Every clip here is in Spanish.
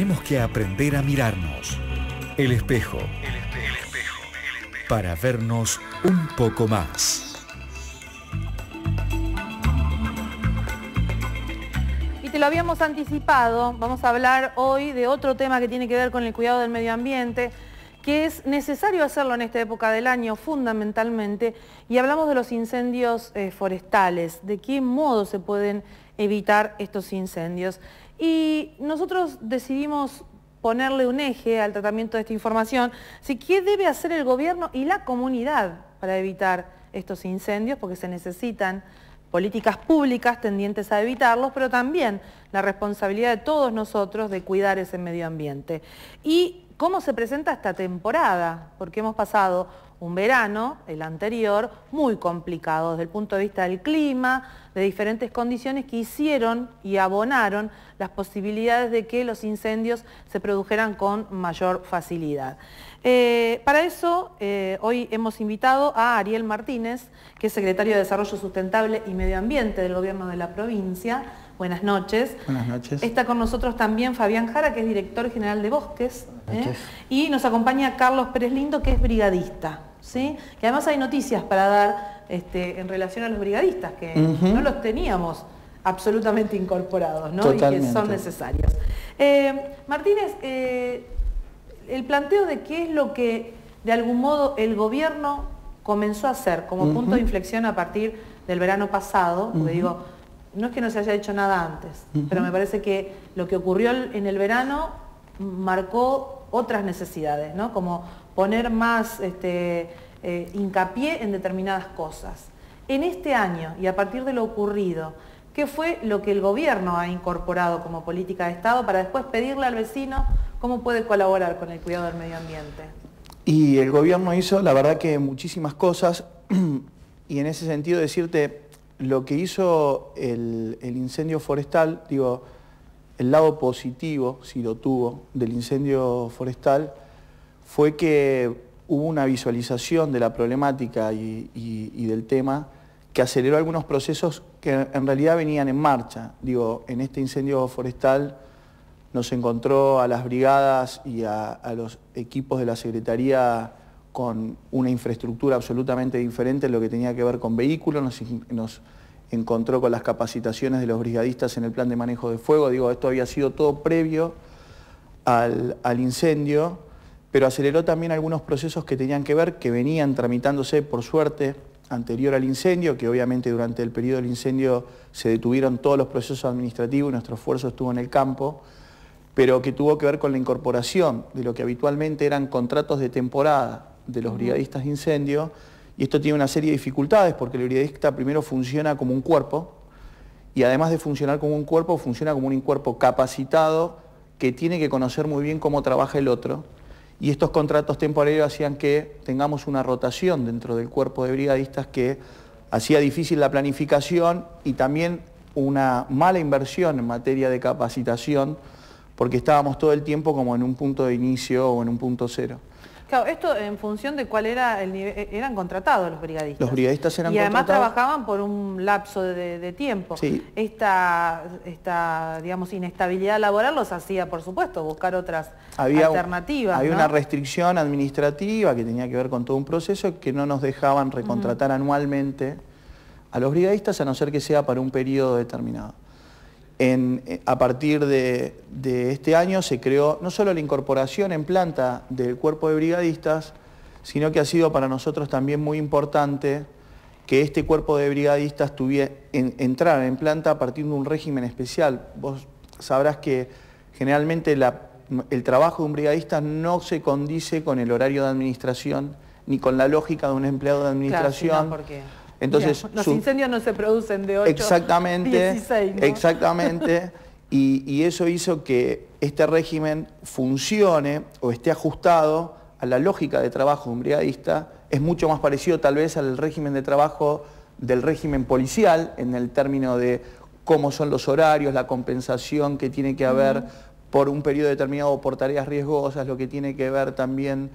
Tenemos que aprender a mirarnos. El espejo. Para vernos un poco más. Y te lo habíamos anticipado, vamos a hablar hoy de otro tema que tiene que ver con el cuidado del medio ambiente, que es necesario hacerlo en esta época del año fundamentalmente, y hablamos de los incendios forestales, de qué modo se pueden evitar estos incendios. Y nosotros decidimos ponerle un eje al tratamiento de esta información, así qué debe hacer el gobierno y la comunidad para evitar estos incendios, porque se necesitan políticas públicas tendientes a evitarlos, pero también la responsabilidad de todos nosotros de cuidar ese medio ambiente. Y cómo se presenta esta temporada, porque hemos pasado un verano, el anterior, muy complicado desde el punto de vista del clima, de diferentes condiciones que hicieron y abonaron las posibilidades de que los incendios se produjeran con mayor facilidad. Para eso, hoy hemos invitado a Ariel Martínez, que es secretario de Desarrollo Sustentable y Medio Ambiente del Gobierno de la provincia. Buenas noches. Buenas noches. Está con nosotros también Fabián Jara, que es director general de Bosques. Y nos acompaña Carlos Pérez Lindo, que es brigadista. ¿Sí? Que además hay noticias para dar en relación a los brigadistas, que no los teníamos absolutamente incorporados, ¿no? Totalmente. Y que son necesarios. Martínez, el planteo de qué es lo que de algún modo el gobierno comenzó a hacer como punto de inflexión a partir del verano pasado, porque digo, no es que no se haya hecho nada antes, pero me parece que lo que ocurrió en el verano marcó otras necesidades, ¿no? Como poner más hincapié en determinadas cosas. En este año, y a partir de lo ocurrido, ¿qué fue lo que el gobierno ha incorporado como política de Estado para después pedirle al vecino cómo puede colaborar con el cuidado del medio ambiente? Y el gobierno hizo, la verdad, que muchísimas cosas, y en ese sentido decirte, lo que hizo el incendio forestal, digo, el lado positivo, si lo tuvo, del incendio forestal, fue que hubo una visualización de la problemática y del tema que aceleró algunos procesos que en realidad venían en marcha. Digo, en este incendio forestal nos encontró a las brigadas y a los equipos de la Secretaría con una infraestructura absolutamente diferente en lo que tenía que ver con vehículos, nos encontró con las capacitaciones de los brigadistas en el plan de manejo de fuego. Digo, esto había sido todo previo al incendio, pero aceleró también algunos procesos que tenían que ver, que venían tramitándose, por suerte, anterior al incendio, que obviamente durante el periodo del incendio se detuvieron todos los procesos administrativos y nuestro esfuerzo estuvo en el campo, pero que tuvo que ver con la incorporación de lo que habitualmente eran contratos de temporada de los brigadistas de incendio, y esto tiene una serie de dificultades porque el brigadista primero funciona como un cuerpo, y además de funcionar como un cuerpo, funciona como un cuerpo capacitado que tiene que conocer muy bien cómo trabaja el otro. Y estos contratos temporarios hacían que tengamos una rotación dentro del cuerpo de brigadistas que hacía difícil la planificación y también una mala inversión en materia de capacitación, porque estábamos todo el tiempo como en un punto de inicio o en un punto cero. Claro, esto en función de cuál era el nivel, eran contratados los brigadistas. Los brigadistas eran contratados. Y además contratados. trabajaban por un lapso de tiempo. Sí. Esta, digamos, inestabilidad laboral los hacía, por supuesto, buscar otras alternativas. Había ¿no? una restricción administrativa que tenía que ver con todo un proceso que no nos dejaban recontratar anualmente a los brigadistas, a no ser que sea para un periodo determinado. A partir de este año se creó no solo la incorporación en planta del cuerpo de brigadistas, sino que ha sido para nosotros también muy importante que este cuerpo de brigadistas entrara en planta a partir de un régimen especial. Vos sabrás que generalmente el trabajo de un brigadista no se condice con el horario de administración ni con la lógica de un empleado de administración. Claro, sí, no, porque... Entonces, los incendios no se producen de 8 exactamente, a 16, ¿no? Exactamente, y eso hizo que este régimen funcione o esté ajustado a la lógica de trabajo de un brigadista. Es mucho más parecido tal vez al régimen de trabajo del régimen policial, en el término de cómo son los horarios, la compensación que tiene que haber por un periodo determinado o por tareas riesgosas, lo que tiene que ver también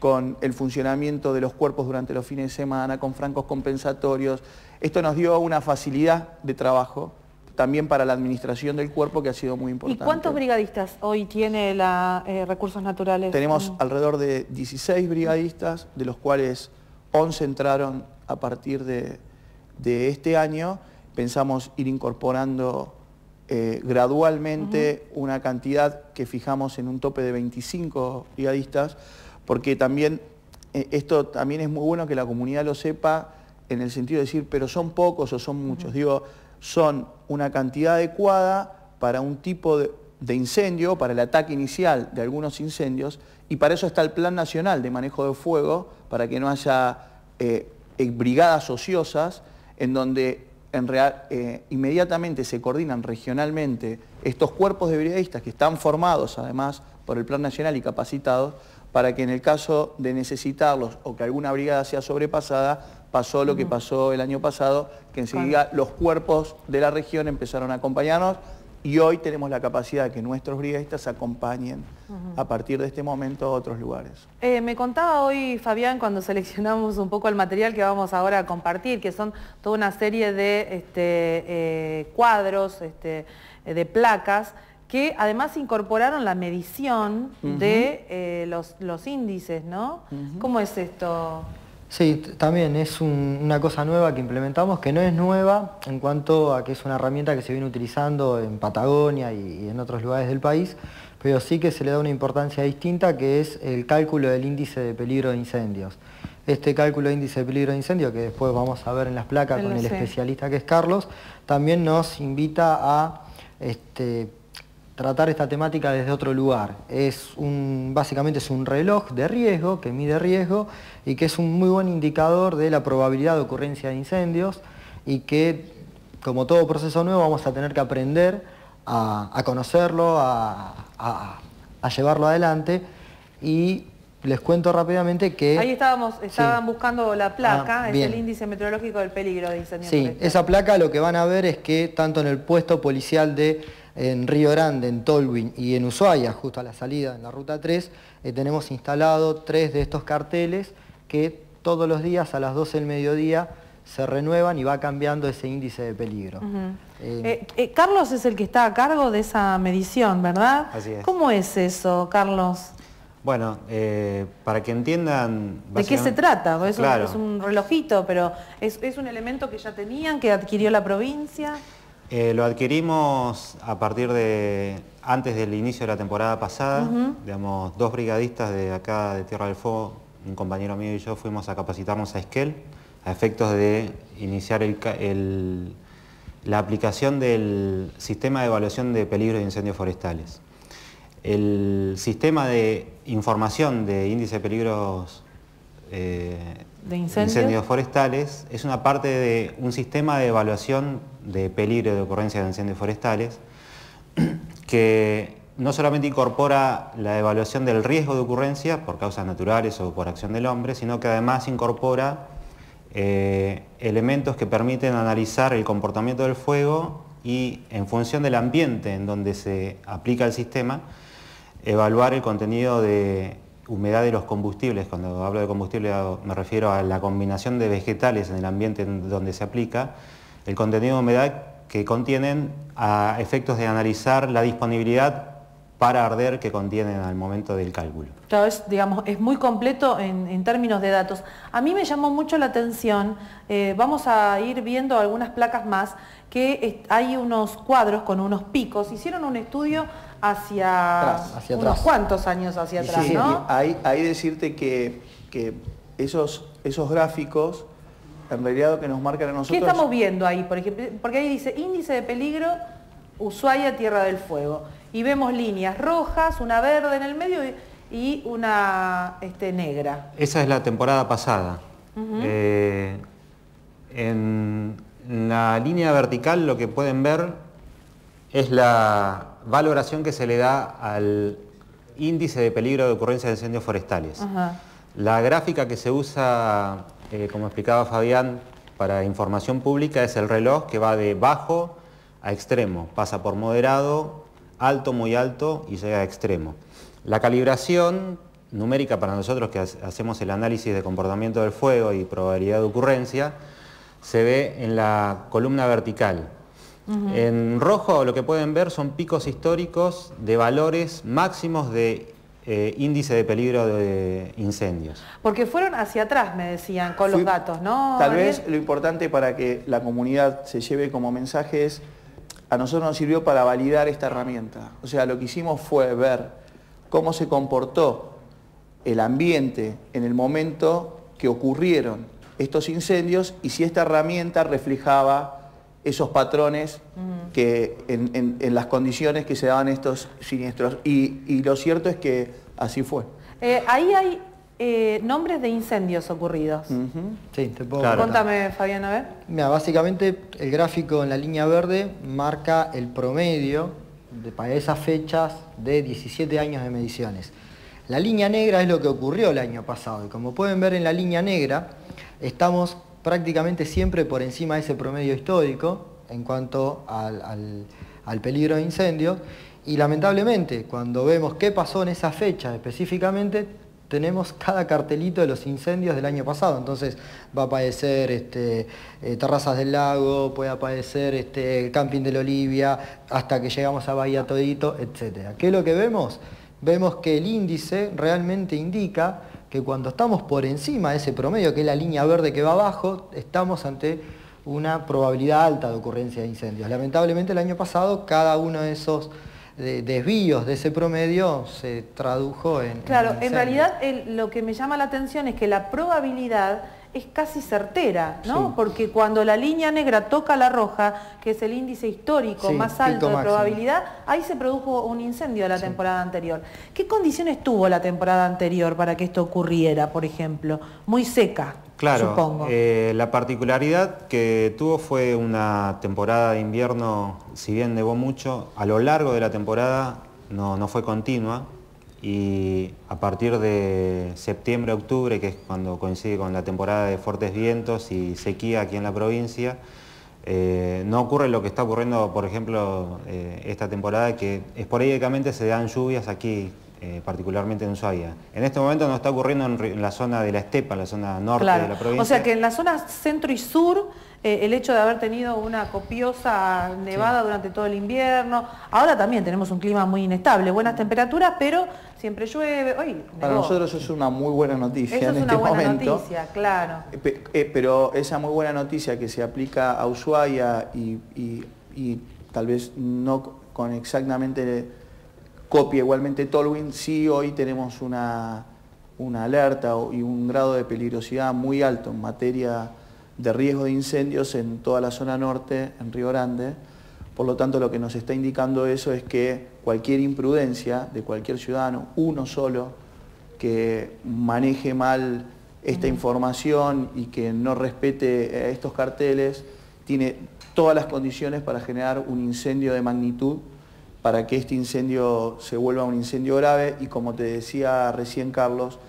con el funcionamiento de los cuerpos durante los fines de semana, con francos compensatorios. Esto nos dio una facilidad de trabajo también para la administración del cuerpo, que ha sido muy importante. ¿Y cuántos brigadistas hoy tiene la Recursos Naturales? Tenemos alrededor de 16 brigadistas, de los cuales 11 entraron a partir de este año. Pensamos ir incorporando gradualmente una cantidad que fijamos en un tope de 25 brigadistas, porque también esto también es muy bueno que la comunidad lo sepa, en el sentido de decir, pero son pocos o son muchos. Digo, son una cantidad adecuada para un tipo de incendio, para el ataque inicial de algunos incendios, y para eso está el Plan Nacional de Manejo de Fuego, para que no haya brigadas ociosas, en donde inmediatamente se coordinan regionalmente estos cuerpos de brigadistas que están formados además por el Plan Nacional y capacitados, para que en el caso de necesitarlos o que alguna brigada sea sobrepasada, pasó lo que pasó el año pasado, que enseguida los cuerpos de la región empezaron a acompañarnos, y hoy tenemos la capacidad de que nuestros brigadistas acompañen a partir de este momento a otros lugares. Me contaba hoy Fabián, cuando seleccionamos un poco el material que vamos ahora a compartir, que son toda una serie de cuadros, de placas, que además incorporaron la medición de los índices, ¿no? ¿Cómo es esto? Sí, también es una cosa nueva que implementamos, que no es nueva en cuanto a que es una herramienta que se viene utilizando en Patagonia y en otros lugares del país, pero sí que se le da una importancia distinta, que es el cálculo del índice de peligro de incendios. Este cálculo de índice de peligro de incendio, que después vamos a ver en las placas con el especialista que es Carlos, también nos invita a tratar esta temática desde otro lugar. Básicamente es un reloj de riesgo, que mide riesgo y que es un muy buen indicador de la probabilidad de ocurrencia de incendios, y que, como todo proceso nuevo, vamos a tener que aprender a conocerlo, a llevarlo adelante. Y les cuento rápidamente que... Ahí estaban buscando la placa, es el índice meteorológico del peligro de incendios. Sí, esa placa lo que van a ver es que tanto en el puesto policial en Río Grande, en Tolwyn y en Ushuaia, justo a la salida en la ruta 3, tenemos instalado 3 de estos carteles que todos los días a las 12 del mediodía se renuevan y va cambiando ese índice de peligro. Carlos es el que está a cargo de esa medición, ¿verdad? Así es. ¿Cómo es eso, Carlos? Bueno, para que entiendan... ¿De qué se trata? Claro. Es un relojito, pero ¿es un elemento que ya tenían, que adquirió la provincia? Lo adquirimos a partir antes del inicio de la temporada pasada. Digamos, 2 brigadistas de acá de Tierra del Fuego, un compañero mío y yo, fuimos a capacitarnos a Esquel a efectos de iniciar la aplicación del sistema de evaluación de peligros de incendios forestales. El sistema de información de índice de peligros ¿De incendios forestales es una parte de un sistema de evaluación de peligro de ocurrencia de incendios forestales que no solamente incorpora la evaluación del riesgo de ocurrencia por causas naturales o por acción del hombre, sino que además incorpora elementos que permiten analizar el comportamiento del fuego y, en función del ambiente en donde se aplica el sistema, evaluar el contenido de humedad de los combustibles. Cuando hablo de combustible me refiero a la combinación de vegetales en el ambiente en donde se aplica, el contenido de humedad que contienen a efectos de analizar la disponibilidad para arder que contienen al momento del cálculo. Claro, es muy completo en términos de datos. A mí me llamó mucho la atención, vamos a ir viendo algunas placas más, que hay unos cuadros con unos picos. Hicieron un estudio hacia unos cuantos años hacia atrás, sí, ¿no? Ahí decirte que esos gráficos, en realidad lo que nos marcan a nosotros... ¿Qué estamos viendo ahí, por ejemplo? Porque ahí dice índice de peligro, Ushuaia, Tierra del Fuego. Y vemos líneas rojas, una verde en el medio y una negra. Esa es la temporada pasada. En la línea vertical lo que pueden ver es la valoración que se le da al índice de peligro de ocurrencia de incendios forestales. La gráfica que se usa, como explicaba Fabián, para información pública es el reloj que va de bajo a extremo, pasa por moderado, alto, muy alto y llega a extremo. La calibración numérica para nosotros que hacemos el análisis de comportamiento del fuego y probabilidad de ocurrencia se ve en la columna vertical. En rojo lo que pueden ver son picos históricos de valores máximos de índice de peligro de incendios. Porque fueron hacia atrás, me decían, con los datos, ¿no? Tal vez lo importante para que la comunidad se lleve como mensaje es, a nosotros nos sirvió para validar esta herramienta. O sea, lo que hicimos fue ver cómo se comportó el ambiente en el momento que ocurrieron estos incendios y si esta herramienta reflejaba esos patrones que en las condiciones que se daban estos siniestros. Y lo cierto es que así fue. Ahí hay nombres de incendios ocurridos. Sí, te puedo Claro. Contame, Fabián, a ver. Mira, básicamente el gráfico en la línea verde marca el promedio para esas fechas de 17 años de mediciones. La línea negra es lo que ocurrió el año pasado y como pueden ver en la línea negra estamos prácticamente siempre por encima de ese promedio histórico en cuanto al peligro de incendio y lamentablemente cuando vemos qué pasó en esa fecha específicamente tenemos cada cartelito de los incendios del año pasado, entonces va a aparecer Terrazas del Lago, puede aparecer el Camping de la Olivia, hasta que llegamos a Bahía Todito, etc. ¿Qué es lo que vemos? Vemos que el índice realmente indica que cuando estamos por encima de ese promedio, que es la línea verde que va abajo, estamos ante una probabilidad alta de ocurrencia de incendios. Lamentablemente el año pasado cada uno de esos desvíos de ese promedio se tradujo en... Claro, en realidad lo que me llama la atención es que la probabilidad es casi certera, ¿no? Sí. Porque cuando la línea negra toca la roja, que es el índice histórico Sí, más alto pico de máximo. probabilidad, ahí se produjo un incendio de la temporada anterior. ¿Qué condiciones tuvo la temporada anterior para que esto ocurriera, por ejemplo? Muy seca, Claro, supongo. la particularidad que tuvo fue una temporada de invierno, si bien nevó mucho, a lo largo de la temporada no fue continua y a partir de septiembre, octubre, que es cuando coincide con la temporada de fuertes vientos y sequía aquí en la provincia, no ocurre lo que está ocurriendo, por ejemplo, esta temporada, que esporádicamente se dan lluvias aquí, particularmente en Ushuaia. En este momento no está ocurriendo en la zona de la estepa, en la zona norte de la provincia. O sea que en la zona centro y sur, el hecho de haber tenido una copiosa nevada durante todo el invierno, ahora también tenemos un clima muy inestable, buenas temperaturas, pero siempre llueve. Hoy Para nevó. nosotros es una muy buena noticia Eso en es una este buena momento. noticia, claro. Pero esa muy buena noticia que se aplica a Ushuaia y tal vez no con exactamente copia igualmente Tolwyn, sí hoy tenemos una alerta y un grado de peligrosidad muy alto en materia de riesgo de incendios en toda la zona norte, en Río Grande. Por lo tanto, lo que nos está indicando eso es que cualquier imprudencia de cualquier ciudadano, uno solo, que maneje mal esta información y que no respete estos carteles, tiene todas las condiciones para generar un incendio de magnitud, para que este incendio se vuelva un incendio grave. Y como te decía recién Carlos,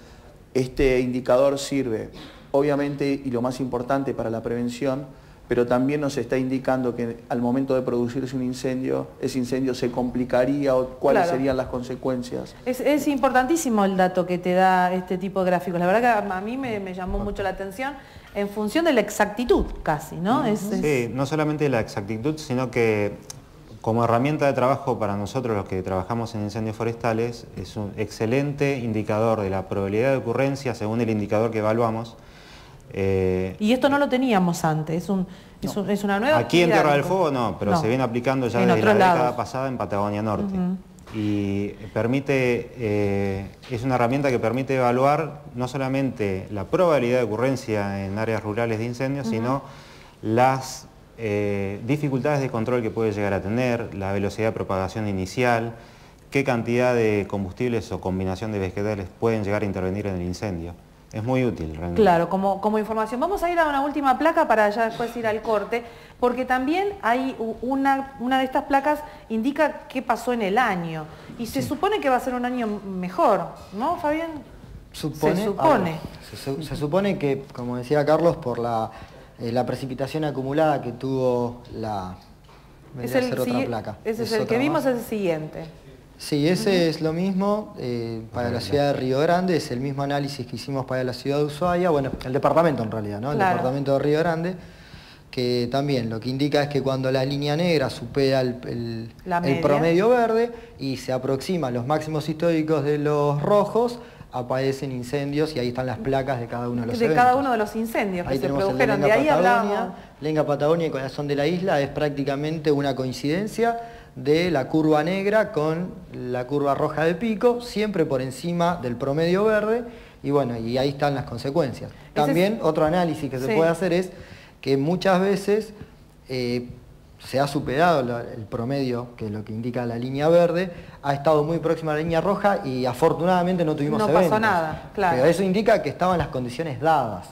este indicador sirve obviamente y lo más importante para la prevención, pero también nos está indicando que al momento de producirse un incendio, ese incendio se complicaría o cuáles serían las consecuencias. Es importantísimo el dato que te da este tipo de gráficos. La verdad que a mí me llamó mucho la atención en función de la exactitud casi, ¿no? Sí, no solamente la exactitud, sino que como herramienta de trabajo para nosotros los que trabajamos en incendios forestales es un excelente indicador de la probabilidad de ocurrencia según el indicador que evaluamos. Y esto no lo teníamos antes, es una nueva Aquí en actividad. Tierra del Fuego no, pero se viene aplicando ya En desde la otros década lados. pasada en Patagonia Norte. Y permite, es una herramienta que permite evaluar no solamente la probabilidad de ocurrencia en áreas rurales de incendios, sino las dificultades de control que puede llegar a tener, la velocidad de propagación inicial, qué cantidad de combustibles o combinación de vegetales pueden llegar a intervenir en el incendio. Es muy útil realmente. Claro, como información. Vamos a ir a una última placa para ya después ir al corte, porque también hay una de estas placas indica qué pasó en el año. Y se supone que va a ser un año mejor, ¿no, Fabián? Se supone que, como decía Carlos, por la precipitación acumulada que tuvo la... Ese es el que vimos, es el siguiente. Sí, ese es lo mismo para la ciudad de Río Grande, es el mismo análisis que hicimos para la ciudad de Ushuaia, bueno, el departamento en realidad, ¿no? El departamento de Río Grande, que también lo que indica es que cuando la línea negra supera el media. promedio verde y se aproxima a los máximos históricos de los rojos, aparecen incendios y ahí están las placas de cada uno de los eventos. Cada uno de los incendios que ahí se tenemos produjeron. El De ahí Patagonia, hablábamos. Lenga Patagonia y Corazón de la Isla es prácticamente una coincidencia de la curva negra con la curva roja de pico, siempre por encima del promedio verde, y bueno, y ahí están las consecuencias. También otro análisis que se puede hacer es que muchas veces se ha superado el promedio, que es lo que indica la línea verde, ha estado muy próxima a la línea roja y afortunadamente no tuvimos eventos. No pasó nada, claro. Pero eso indica que estaban las condiciones dadas.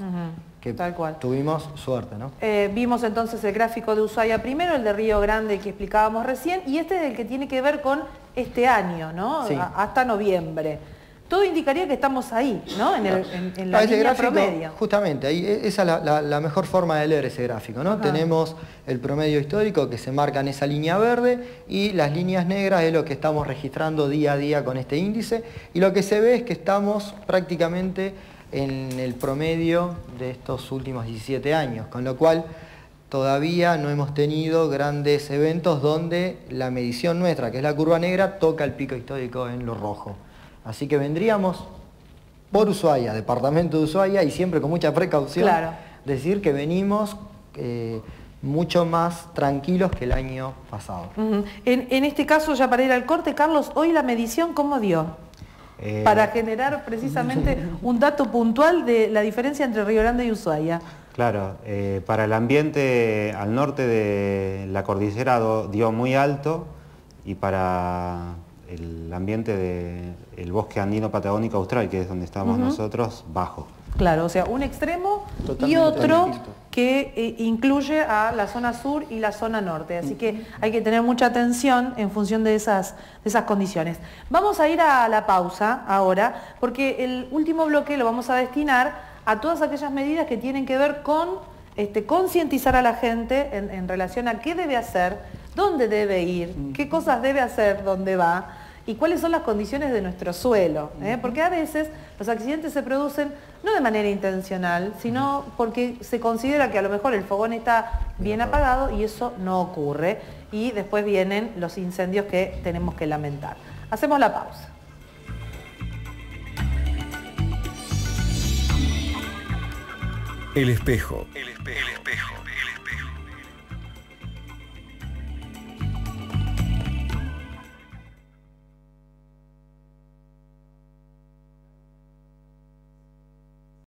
Que tal cual. Tuvimos suerte, ¿no? Vimos entonces el gráfico de Ushuaia primero, el de Río Grande que explicábamos recién, y este es el que tiene que ver con este año, ¿no? Sí. Hasta noviembre. Todo indicaría que estamos ahí, ¿no? En la ese línea gráfico, promedio. justamente, ahí, esa es la mejor forma de leer ese gráfico, ¿no? Tenemos el promedio histórico que se marca en esa línea verde y las líneas negras es lo que estamos registrando día a día con este índice, y lo que se ve es que estamos prácticamente en el promedio de estos últimos 17 años, con lo cual todavía no hemos tenido grandes eventos donde la medición nuestra, que es la curva negra, toca el pico histórico en lo rojo. Así que vendríamos por Ushuaia, departamento de Ushuaia, y siempre con mucha precaución, decir que venimos mucho más tranquilos que el año pasado. En este caso, ya para ir al corte, Carlos, hoy la medición, ¿cómo dio? Para generar precisamente un dato puntual de la diferencia entre Río Grande y Ushuaia. Claro, para el ambiente al norte de la cordillera dio muy alto, y para el ambiente del bosque andino patagónico austral, que es donde estamos nosotros, bajo. Claro, o sea, un extremo totalmente y otro distinto, que incluye a la zona sur y la zona norte. Así que hay que tener mucha atención en función de esas condiciones. Vamos a ir a la pausa ahora, porque el último bloque lo vamos a destinar a todas aquellas medidas que tienen que ver con concientizar a la gente en relación a qué debe hacer, dónde debe ir, qué cosas debe hacer, dónde va, y cuáles son las condiciones de nuestro suelo, porque a veces los accidentes se producen no de manera intencional, sino porque se considera que a lo mejor el fogón está bien apagado y eso no ocurre, y después vienen los incendios que tenemos que lamentar. Hacemos la pausa. El espejo. El espejo.